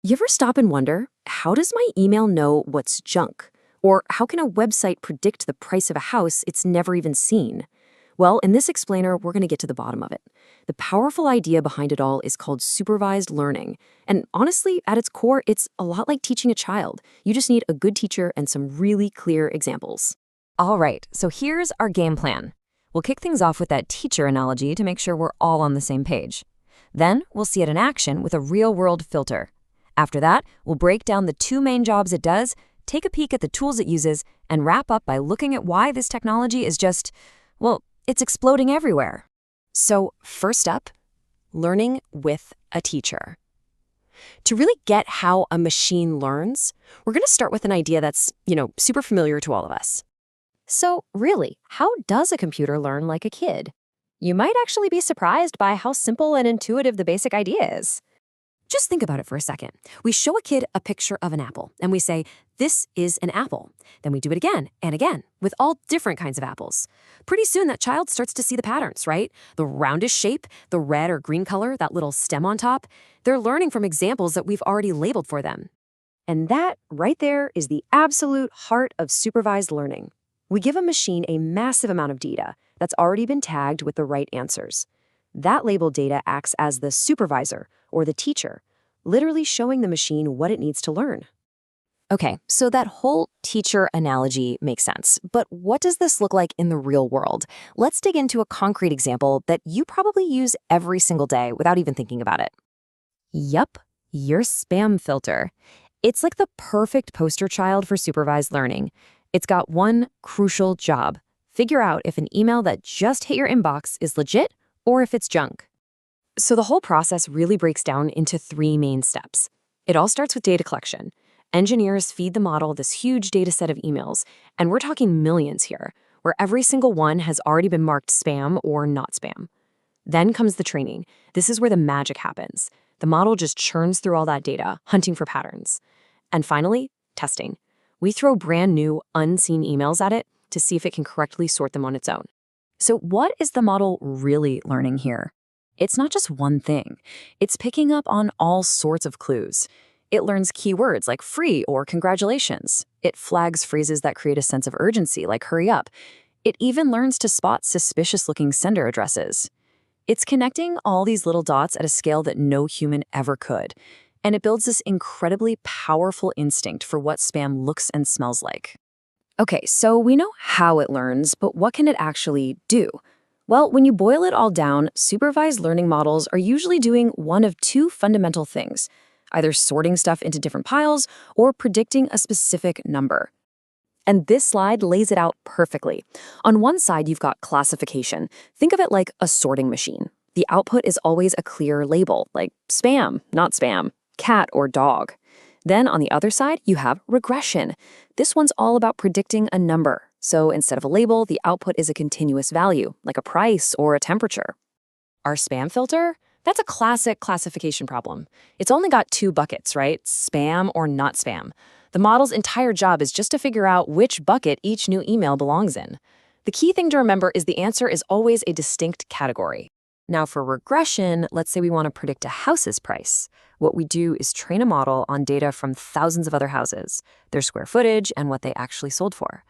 You ever stop and wonder, how does my email know what's junk? Or how can a website predict the price of a house it's never even seen? Well, in this explainer, we're going to get to the bottom of it. The powerful idea behind it all is called supervised learning. And honestly, at its core, it's a lot like teaching a child. You just need a good teacher and some really clear examples. All right, so here's our game plan. We'll kick things off with that teacher analogy to make sure we're all on the same page. Then we'll see it in action with a real-world filter. After that, we'll break down the two main jobs it does, take a peek at the tools it uses, and wrap up by looking at why this technology is just, well, it's exploding everywhere. So first up, learning with a teacher. To really get how a machine learns, we're going to start with an idea that's, super familiar to all of us. So really, how does a computer learn like a kid? You might actually be surprised by how simple and intuitive the basic idea is. Just think about it for a second. We show a kid a picture of an apple, and we say, this is an apple. Then we do it again and again, with all different kinds of apples. Pretty soon, that child starts to see the patterns, right? The roundish shape, the red or green color, that little stem on top. They're learning from examples that we've already labeled for them. And that, right there, is the absolute heart of supervised learning. We give a machine a massive amount of data that's already been tagged with the right answers. That labeled data acts as the supervisor, or the teacher, literally showing the machine what it needs to learn. Okay, so that whole teacher analogy makes sense. But what does this look like in the real world? Let's dig into a concrete example that you probably use every single day without even thinking about it. Yup, your spam filter. It's like the perfect poster child for supervised learning. It's got one crucial job. Figure out if an email that just hit your inbox is legit or if it's junk. So the whole process really breaks down into three main steps. It all starts with data collection. Engineers feed the model this huge data set of emails, and we're talking millions here, where every single one has already been marked spam or not spam. Then comes the training. This is where the magic happens. The model just churns through all that data, hunting for patterns. And finally, testing. We throw brand new, unseen emails at it to see if it can correctly sort them on its own. So what is the model really learning here? It's not just one thing. It's picking up on all sorts of clues. It learns keywords like free or congratulations. It flags phrases that create a sense of urgency like hurry up. It even learns to spot suspicious-looking sender addresses. It's connecting all these little dots at a scale that no human ever could. And it builds this incredibly powerful instinct for what spam looks and smells like. Okay, so we know how it learns, but what can it actually do? Well, when you boil it all down, supervised learning models are usually doing one of two fundamental things, either sorting stuff into different piles or predicting a specific number. And this slide lays it out perfectly. On one side, you've got classification. Think of it like a sorting machine. The output is always a clear label, like spam, not spam, cat or dog. Then on the other side, you have regression. This one's all about predicting a number. So instead of a label, the output is a continuous value, like a price or a temperature. Our spam filter? That's a classic classification problem. It's only got two buckets, right? Spam or not spam. The model's entire job is just to figure out which bucket each new email belongs in. The key thing to remember is the answer is always a distinct category. Now for regression, let's say we want to predict a house's price. What we do is train a model on data from thousands of other houses, their square footage, and what they actually sold for.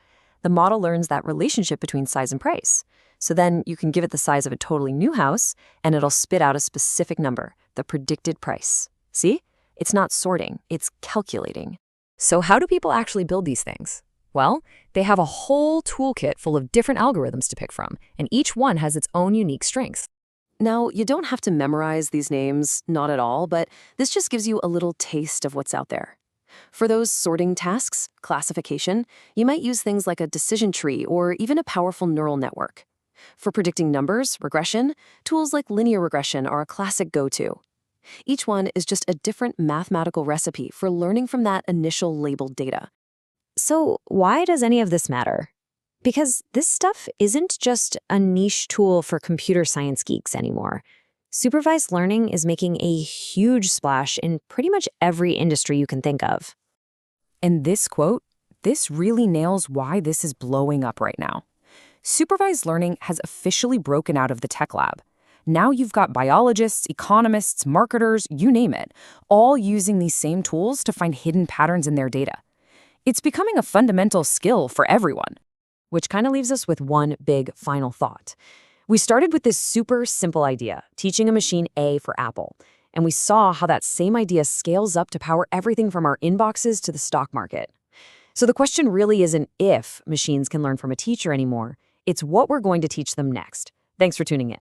The model learns that relationship between size and price. So then you can give it the size of a totally new house, and it'll spit out a specific number, the predicted price. See? It's not sorting, it's calculating. So how do people actually build these things? Well, they have a whole toolkit full of different algorithms to pick from, and each one has its own unique strengths. Now, you don't have to memorize these names, not at all, but this just gives you a little taste of what's out there. For those sorting tasks, classification, you might use things like a decision tree or even a powerful neural network. For predicting numbers, regression, tools like linear regression are a classic go-to. Each one is just a different mathematical recipe for learning from that initial labeled data. So why does any of this matter? Because this stuff isn't just a niche tool for computer science geeks anymore. Supervised learning is making a huge splash in pretty much every industry you can think of. And this quote, this really nails why this is blowing up right now. Supervised learning has officially broken out of the tech lab. Now you've got biologists, economists, marketers, you name it, all using these same tools to find hidden patterns in their data. It's becoming a fundamental skill for everyone. Which kind of leaves us with one big final thought. We started with this super simple idea, teaching a machine A for Apple, and we saw how that same idea scales up to power everything from our inboxes to the stock market. So the question really isn't if machines can learn from a teacher anymore, it's what we're going to teach them next. Thanks for tuning in.